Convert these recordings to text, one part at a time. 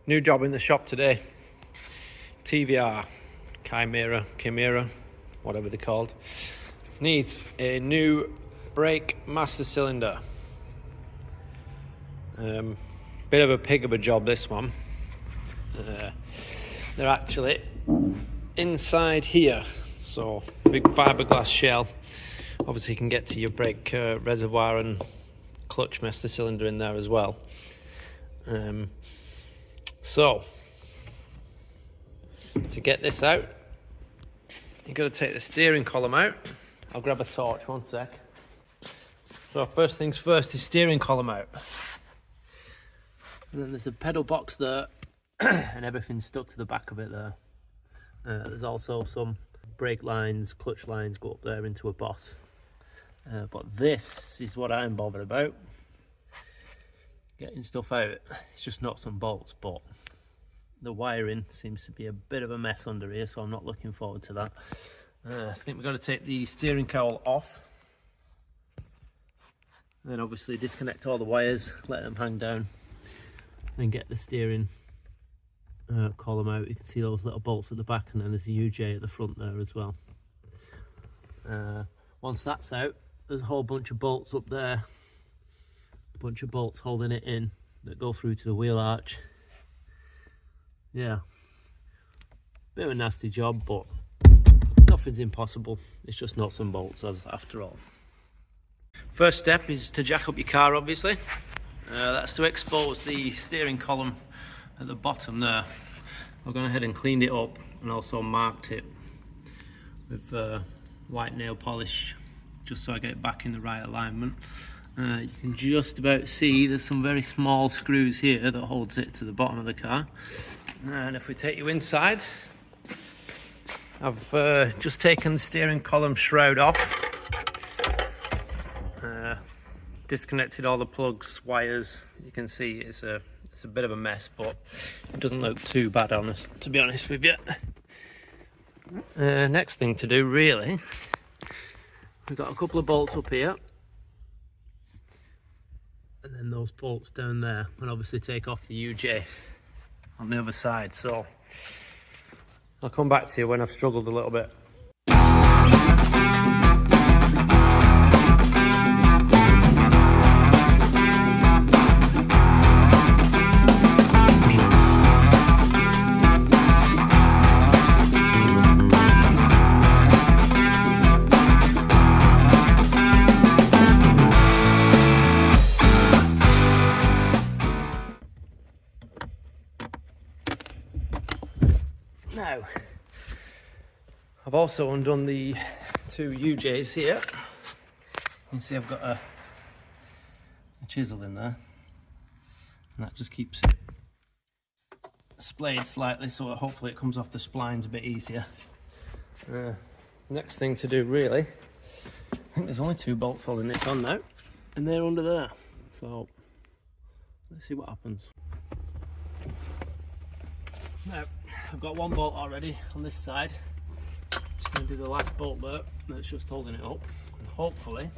New job in the shop today. TVR Chimaera, whatever they're called. Needs a new brake master cylinder. Bit of a pig of a job, this one. They're actually inside here, so big fiberglass shell. Obviously you can get to your brake reservoir and clutch master cylinder in there as well. So to get this out, you've got to take the steering column out. I'll grab a torch, one sec. So first things first is steering column out. And then there's a pedal box there and everything's stuck to the back of it there. There's also some brake lines, clutch lines go up there into a boss. But this is what I'm bothered about. Getting stuff out. It's just nuts and bolts, but the wiring seems to be a bit of a mess under here, so I'm not looking forward to that. I think we've got to take the steering cowl off. Then obviously disconnect all the wires, let them hang down, then get the steering column out. You can see those little bolts at the back, and then there's a UJ at the front there as well. Once that's out, there's a whole bunch of bolts up there. Bunch of bolts holding it in that go through to the wheel arch. Yeah, bit of a nasty job, but nothing's impossible. It's just nuts and bolts after all. First step is to jack up your car, obviously. That's to expose the steering column at the bottom there. I've gone ahead and cleaned it up and also marked it with white nail polish, just so I get it back in the right alignment. You can just about see there's some very small screws here that holds it to the bottom of the car. And if we take you inside, I've just taken the steering column shroud off, disconnected all the plugs, wires. You can see it's a bit of a mess, but it doesn't look too bad, to be honest with you. Next thing to do, really, we've got a couple of bolts up here. And then those bolts down there, and obviously take off the UJ on the other side. So I'll come back to you when I've struggled a little bit. Now, I've also undone the two UJs here. You can see I've got a chisel in there, and that just keeps it splayed slightly, so hopefully it comes off the splines a bit easier. Next thing to do, really, I think there's only two bolts holding this on now, and they're under there. So let's see what happens. Now, I've got one bolt already on this side. Just going to do the last bolt there that's just holding it up, and hopefully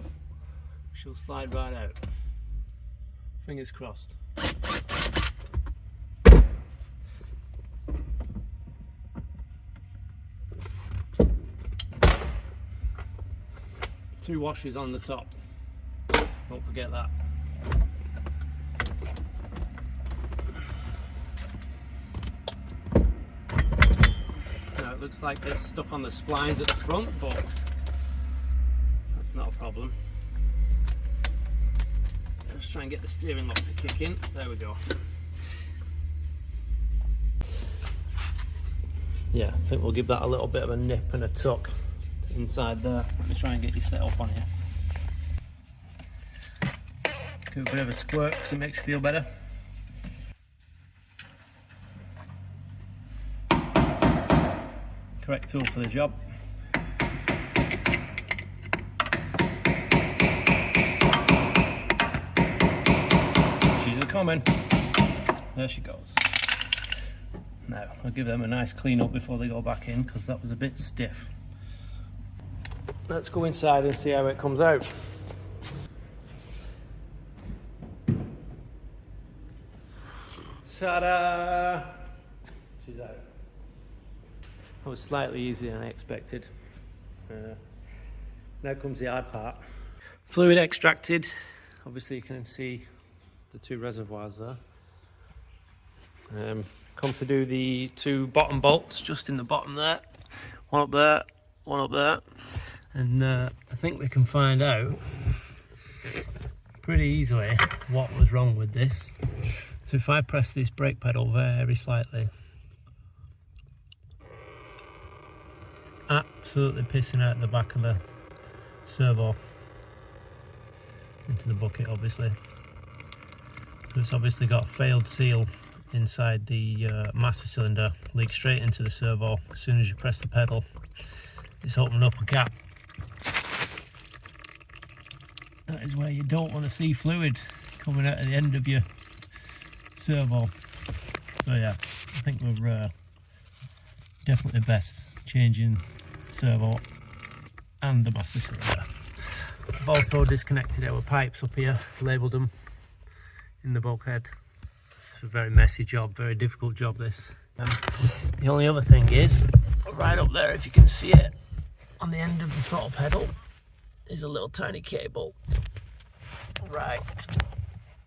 she'll slide right out. Fingers crossed. Two washers on the top, don't forget that. It looks like it's stuck on the splines at the front, but that's not a problem. Let's try and get the steering lock to kick in. There we go. Yeah, I think we'll give that a little bit of a nip and a tuck inside there. Let me try and get you set up on here. Give it a bit of a squirt because it makes you feel better. Correct tool for the job. She's a coming. There she goes. Now, I'll give them a nice clean up before they go back in, because that was a bit stiff. Let's go inside and see how it comes out. Ta-da! She's out. That was slightly easier than I expected. Now comes the hard part. Fluid extracted. Obviously you can see the two reservoirs there. Come to do the two bottom bolts just in the bottom there. One up there, one up there. And I think we can find out pretty easily what was wrong with this. So if I press this brake pedal very slightly, it's absolutely pissing out the back of the servo into the bucket, obviously. So it's obviously got a failed seal inside the master cylinder, leaks straight into the servo. As soon as you press the pedal, it's opened up a gap. That is where you don't want to see fluid coming out at the end of your servo. So yeah, I think we're definitely best changing servo and the master cylinder. I've also disconnected our pipes up here, labelled them in the bulkhead. It's a very messy job, very difficult job this. The only other thing is, right up there, if you can see it, on the end of the throttle pedal is a little tiny cable right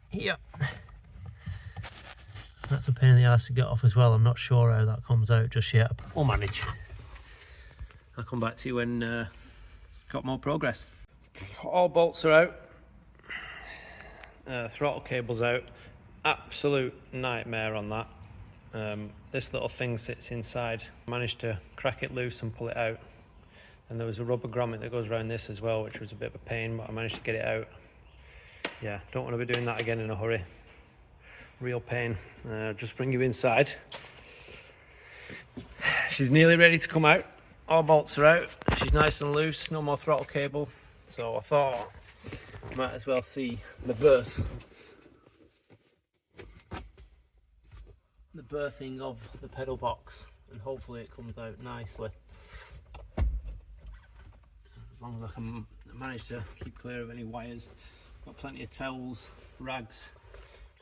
here. That's a pain in the ass to get off as well. I'm not sure how that comes out just yet. We'll manage. I'll come back to you when got more progress. All bolts are out. Throttle cable's out. Absolute nightmare on that. This little thing sits inside. Managed to crack it loose and pull it out. And there was a rubber grommet that goes around this as well, which was a bit of a pain, but I managed to get it out. Yeah, don't want to be doing that again in a hurry. Real pain. Just bring you inside. She's nearly ready to come out. All bolts are out. She's nice and loose, no more throttle cable. So I thought I might as well see the birth. The birthing of the pedal box, and hopefully it comes out nicely. As long as I can manage to keep clear of any wires. Got plenty of towels, rags,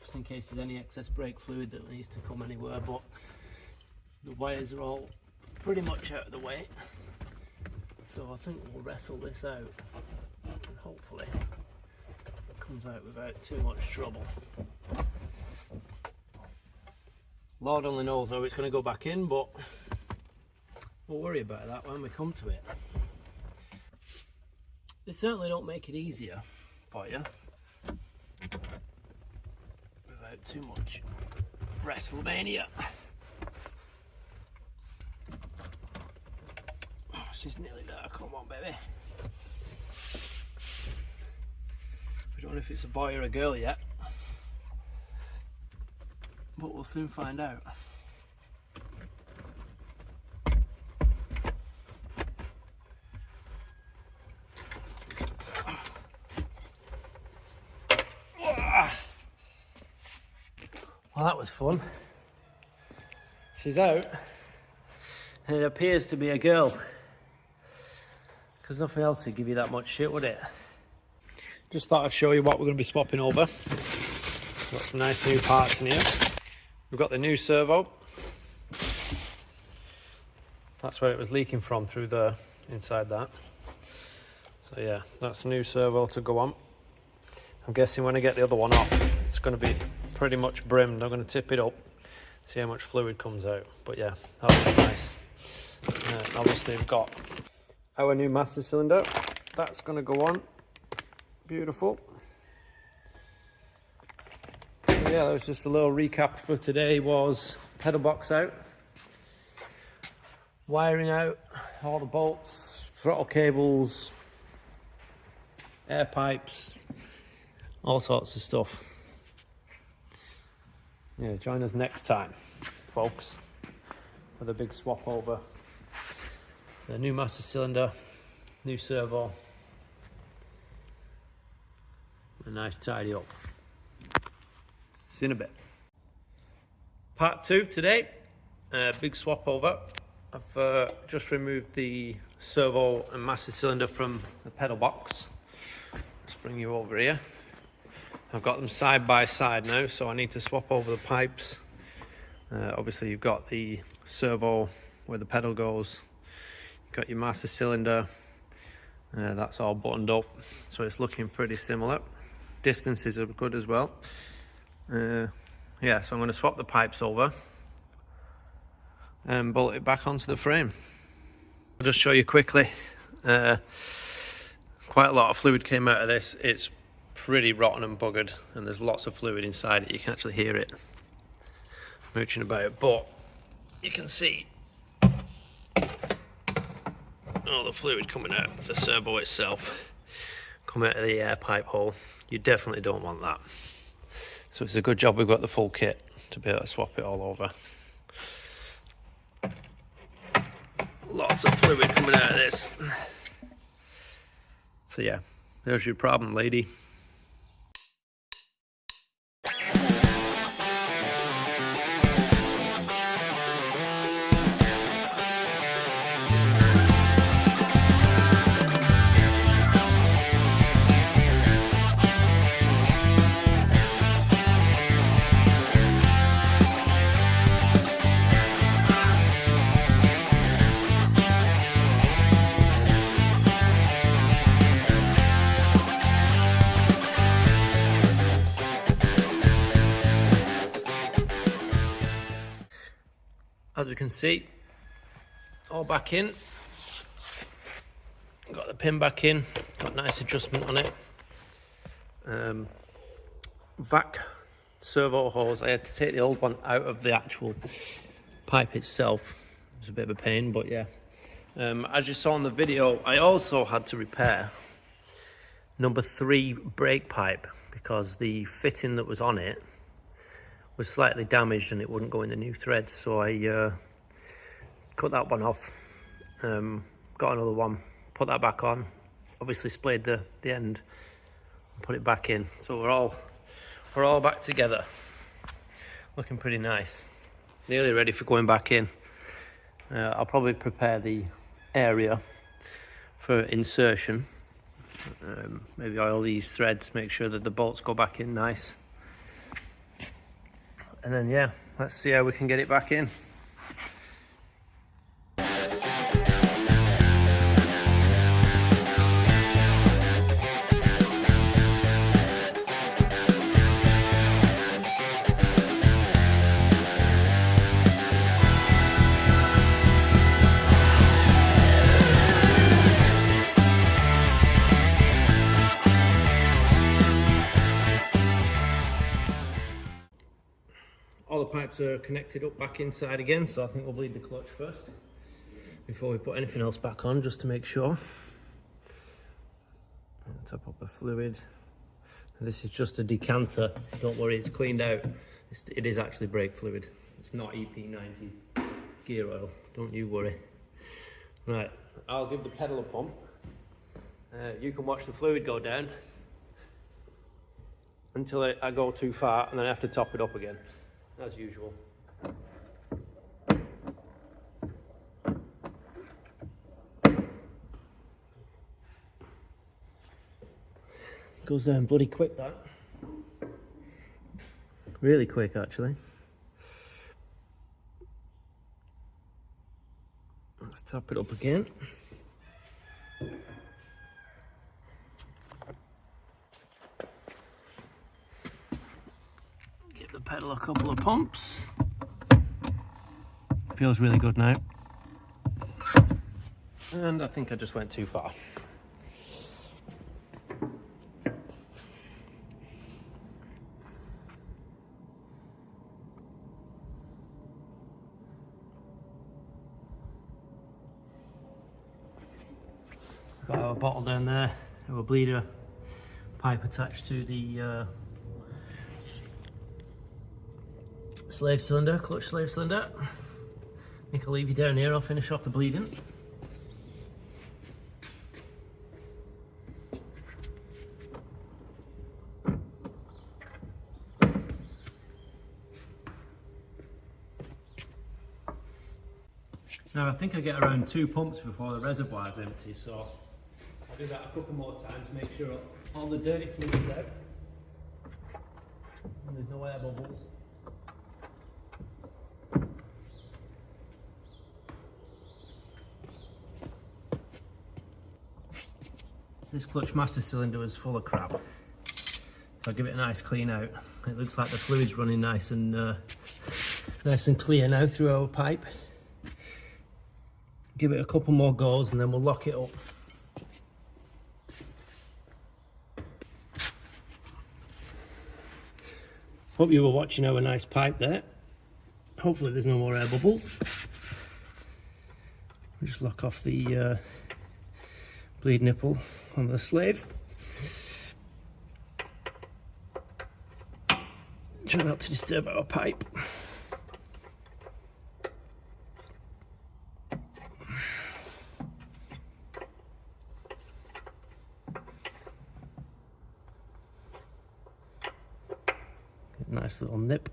just in case there's any excess brake fluid that needs to come anywhere, but the wires are all pretty much out of the way. So I think we'll wrestle this out and hopefully it comes out without too much trouble. Lord only knows how it's going to go back in, but we'll worry about that when we come to it. They certainly don't make it easier for you without too much WrestleMania. Oh, she's nearly there. Come on, baby. We don't know if it's a boy or a girl yet, but we'll soon find out. Well, that was fun. She's out, and it appears to be a girl, because nothing else would give you that much shit, would it? Just thought I'd show you what we're going to be swapping over. Got some nice new parts in here. We've got the new servo. That's where it was leaking from, through the inside that. So yeah, that's the new servo to go on. I'm guessing when I get the other one off, it's going to be pretty much brimmed. I'm going to tip it up, see how much fluid comes out. But yeah, that'll be nice. Obviously we've got our new master cylinder. That's going to go on. Beautiful. So yeah, that was just a little recap for today. Was pedal box out, wiring out, all the bolts, throttle cables, air pipes, all sorts of stuff. Yeah, join us next time, folks, for the big swap over. The new master cylinder, new servo, a nice tidy up. See you in a bit. Part 2 today, big swap over. I've just removed the servo and master cylinder from the pedal box. Let's bring you over here. I've got them side by side now, so I need to swap over the pipes Obviously you've got the servo where the pedal goes, you've got your master cylinder, that's all buttoned up, so it's looking pretty similar. Distances are good as well. Yeah, so I'm going to swap the pipes over and bolt it back onto the frame. I'll just show you quickly. Quite a lot of fluid came out of this. It's pretty rotten and buggered, and there's lots of fluid inside it. You can actually hear it mooching about, but you can see all the fluid coming out of the servo itself, coming out of the air pipe hole. You definitely don't want that. So it's a good job we've got the full kit to be able to swap it all over. Lots of fluid coming out of this. So yeah, there's your problem, lady. As you can see, all back in. Got the pin back in, got nice adjustment on it. Vac servo hose, I had to take the old one out of the actual pipe itself. It was a bit of a pain, but yeah. As you saw in the video, I also had to repair number 3 brake pipe because the fitting that was on it was slightly damaged and it wouldn't go in the new threads, so I cut that one off, got another one, put that back on, obviously splayed the end and put it back in, so we're all back together, looking pretty nice, nearly ready for going back in. I'll probably prepare the area for insertion, maybe oil these threads, make sure that the bolts go back in nice. And then yeah, let's see how we can get it back in. All the pipes are connected up back inside again, so I think we'll bleed the clutch first before we put anything else back on, just to make sure. Top up the fluid. This is just a decanter, don't worry, it's cleaned out. It is actually brake fluid, it's not EP90 gear oil, don't you worry. Right, I'll give the pedal a pump. You can watch the fluid go down until I go too far, and then I have to top it up again, as usual. Goes down bloody quick, that. Really quick, actually. Let's top it up again. Give the pedal a couple of pumps. Feels really good now. And I think I just went too far. Got our bottle down there, our bleeder pipe attached to the slave cylinder, clutch slave cylinder. I think I'll leave you down here, I'll finish off the bleeding. Now I think I get around 2 pumps before the reservoir is empty, so I'll do that a couple more times to make sure all the dirty fluid is out and there's no air bubbles. this clutch master cylinder was full of crap. So I'll give it a nice clean out. It looks like the fluid's running nice and clear now through our pipe. Give it a couple more goes and then we'll lock it up. Hope you were watching our nice pipe there. Hopefully there's no more air bubbles. We'll just lock off the bleed nipple on the slave. Try not to disturb our pipe. Nice little nip.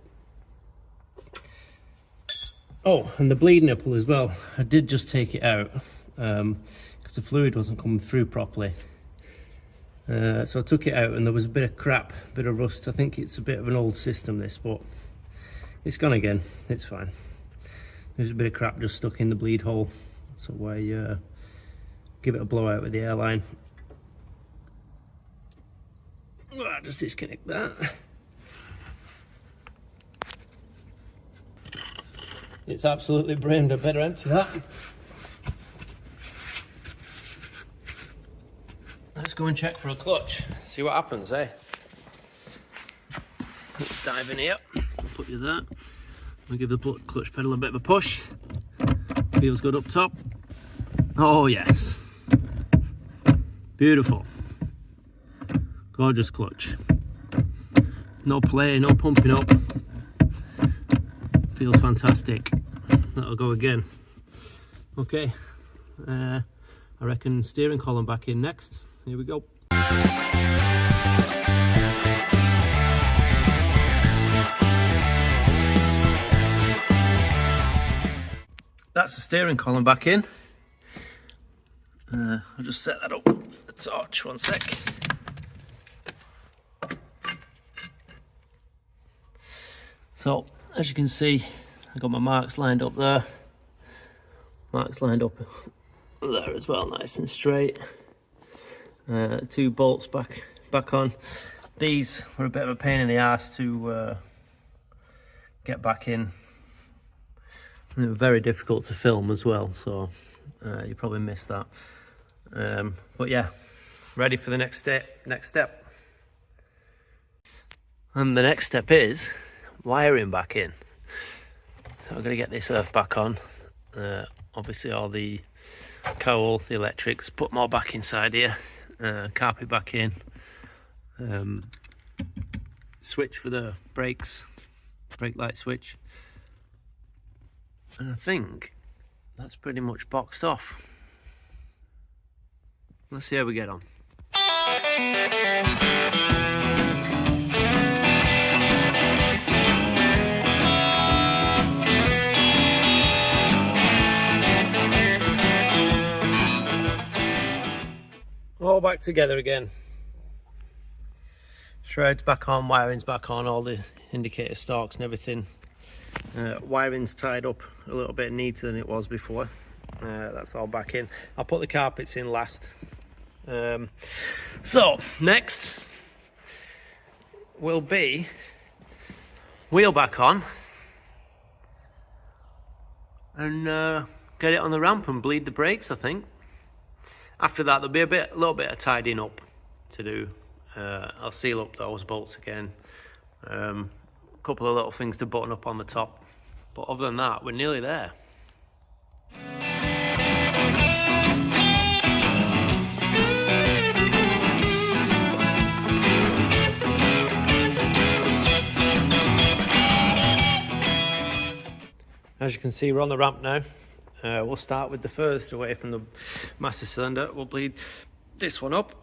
Oh, and the bleed nipple as well. I did just take it out because the fluid wasn't coming through properly. So I took it out and there was a bit of crap, a bit of rust. I think it's a bit of an old system this, but it's gone again. It's fine. There's a bit of crap just stuck in the bleed hole. So I give it a blowout with the airline. Just disconnect that. It's absolutely brained. I better empty that. Let's go and check for a clutch. See what happens, eh? Let's dive in here. I'll put you there. I'll give the clutch pedal a bit of a push. Feels good up top. Oh yes. Beautiful. Gorgeous clutch. No play, no pumping up. Feels fantastic. That'll go again. Okay, I reckon steering column back in next. Here we go. That's the steering column back in. I'll just set that up with the torch, one sec. So, as you can see, I got my marks lined up there. Marks lined up there as well, nice and straight. 2 bolts back on. These were a bit of a pain in the ass to get back in. They were very difficult to film as well, so you probably missed that. But yeah, ready for the next step. And the next step is wiring back in. So I'm going to get this earth back on. Obviously all the cowl, the electrics, put more back inside here. Carpet back in. Switch for the brakes, brake light switch. And I think that's pretty much boxed off. Let's see how we get on. All back together again. Shroud's back on, wiring's back on, all the indicator stalks and everything. Wiring's tied up a little bit neater than it was before. That's all back in. I'll put the carpets in last. So next will be wheel back on and get it on the ramp and bleed the brakes, I think. After that, there'll be a little bit of tidying up to do. I'll seal up those bolts again. A couple of little things to button up on the top. But other than that, we're nearly there. As you can see, we're on the ramp now. We'll start with the furthest away from the master cylinder. We'll bleed this one up,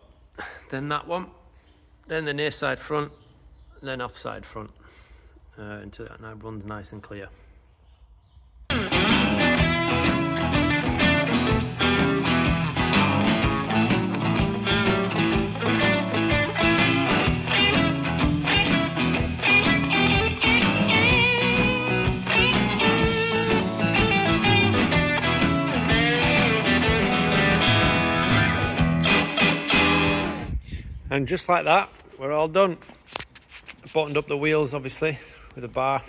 then that one, then the near side front, then off side front, until that now runs nice and clear. And just like that, we're all done. Buttoned up the wheels, obviously, with a bar.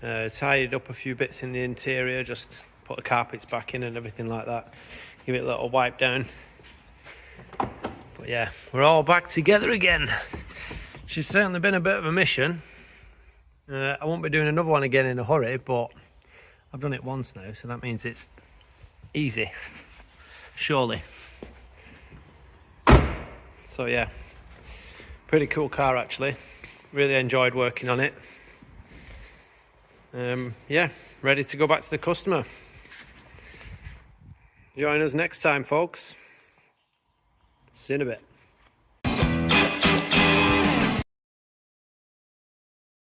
Tidied up a few bits in the interior, just put the carpets back in and everything like that. Give it a little wipe down. But yeah, we're all back together again. She's certainly been a bit of a mission. I won't be doing another one again in a hurry, but I've done it once now, so that means it's easy, surely. So yeah, pretty cool car actually. Really enjoyed working on it. Yeah, ready to go back to the customer. Join us next time, folks. See you in a bit.